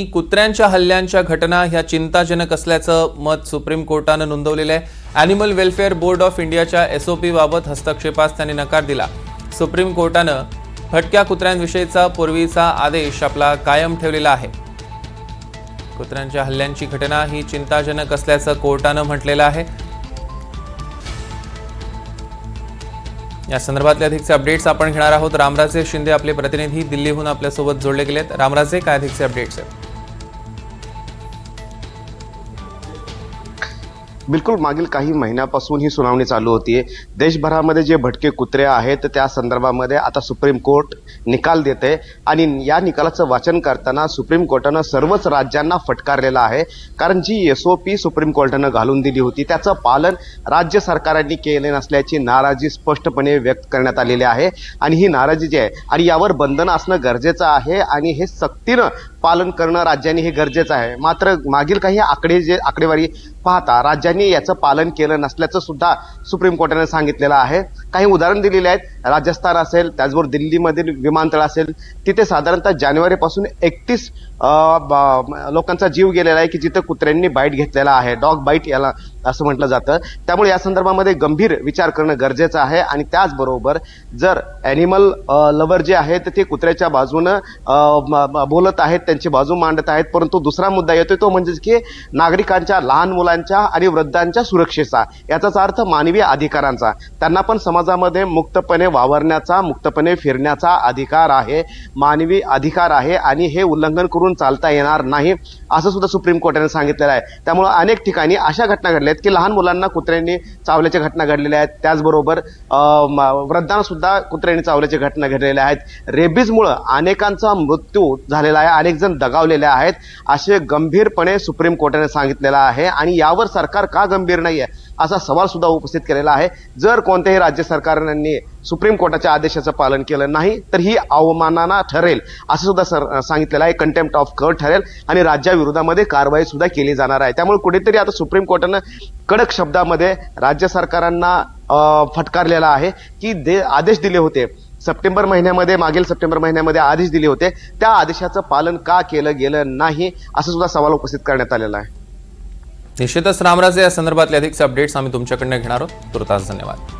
कुत्र्यांच्या हल्ल्यांच्या घटना ह्या चिंताजनक असल्याचं मत सुप्रीम कोर्टानं नोंदवलेलं आहे। ॲनिमल वेलफेअर बोर्ड ऑफ इंडियाच्या SOP बाबत हस्तक्षेपास त्यांनी नकार दिला। सुप्रीम कोर्टानं भटक्या कुत्र्यांविषयीचा पूर्वीचा आदेश आपला कायम ठेवलेला आहे। कुत्र्यांच्या हल्ल्यांची घटना ही चिंताजनक असल्याचं कोर्टानं म्हटलेलं आहे। या संदर्भातले अधिकचे अपडेट्स आपण घेणार आहोत। रामराजे शिंदे आपले प्रतिनिधी दिल्लीहून आपल्यासोबत जोडले गेलेत। रामराजे, काय अधिकचे अपडेट्स आहेत? बिलकुल, मागील काही महिन्यापासून ही सुनावणी चालू होती। देशभरामध्ये जे भटके कुत्रे आहेत त्या संदर्भामध्ये आता सुप्रीम कोर्ट निकाल देते आणि या निकालाचं वाचन करताना सुप्रीम कोर्टानं सर्वच राज्यांना फटकारलेलं आहे। कारण जी SOP सुप्रीम कोर्टानं घालून दिली होती त्याचं पालन राज्य सरकारांनी केले नसल्याची नाराजी स्पष्टपणे व्यक्त करण्यात आलेली आहे आणि ही नाराजी जी आहे आणि यावर बंधन असणं गरजेचं आहे आणि हे सक्तीनं पालन करणं राज्यांनी हे गरजेचं आहे। मात्र मागील काही आकडेवारी पाहता राज्यांनी याचं पालन केलं नसल्याचं सुद्धा सुप्रीम कोर्टाने सांगितलेलं आहे। काही उदाहरण दिलेले आहेत। राजस्थान असेल, त्याचबरोबर दिल्लीमधील विमानतळ असेल, तिथे साधारणतः जानेवारीपासून 31 लोकांचा जीव गेलेला आहे की जिथे कुत्र्यांनी बाईट घेतलेला आहे, डॉग बाईट याला असं म्हटलं जातं। त्यामुळे या संदर्भामध्ये गंभीर विचार करणं गरजेचं आहे आणि त्याचबरोबर जर ॲनिमल लवर जे आहेत ते कुत्र्याच्या बाजूनं बोलत आहेत, त्यांची बाजू मांडत आहेत, परंतु दुसरा मुद्दा येतोय तो म्हणजे की नागरिकांच्या, लहान मुलांच्या आणि वृद्धांच्या सुरक्षेचा, याचाच अर्थ मानवी अधिकारांचा, त्यांना पण समाजामध्ये मुक्तपणे वावरण्याचा, मुक्तपणे फिरण्याचा अधिकार आहे, मानवी अधिकार आहे आणि हे उल्लंघन करून चालता येणार नाही असं सुद्धा सुप्रीम कोर्टाने सांगितलेलं आहे। त्यामुळे अनेक ठिकाणी अशा घटना घडल्या आहेत की लहान मुलांना कुत्र्यांनी चावल्याच्या घटना घडलेल्या आहेत, त्याचबरोबर वृद्धांना सुद्धा कुत्र्यांनी चावल्याच्या घटना घडलेल्या आहेत। रेबीजमुळे अनेकांचा मृत्यू झालेला आहे, अनेक जण दगावलेले आहेत असे गंभीरपणे सुप्रीम कोर्टाने सांगितलेलं आहे आणि यावर सरकार का गंभीर नाही आहे असा सवाल सुद्धा उपस्थित केलेला आहे। जर कोणत्याही राज्य सरकारने सुप्रीम कोर्टाच्या आदेशाचं पालन केलं नाही तर ही अवमानना ठरेल असं सुद्धा सांगितलेलं आहे, कंटेम्प्ट ऑफ कोर्ट ठरेल आणि राज्याविरोधामध्ये कारवाई सुद्धा केली जाणार आहे। त्यामुळे कुठेतरी आता सुप्रीम कोर्टानं कडक शब्दामध्ये राज्य सरकारांना फटकारलेला आहे की आदेश दिले होते सप्टेंबर महिन्यामध्ये, मागील सप्टेंबर महिन्यामध्ये आदेश दिले होते, त्या आदेशाचं पालन का केलं गेलं नाही असं सुद्धा सवाल उपस्थित करण्यात आलेला आहे। निश्चितच रामराजे, या संदर्भातले अधिकचे अपडेट्स आम्ही तुमच्याकडनं घेणार आहोत। तुर्तास धन्यवाद।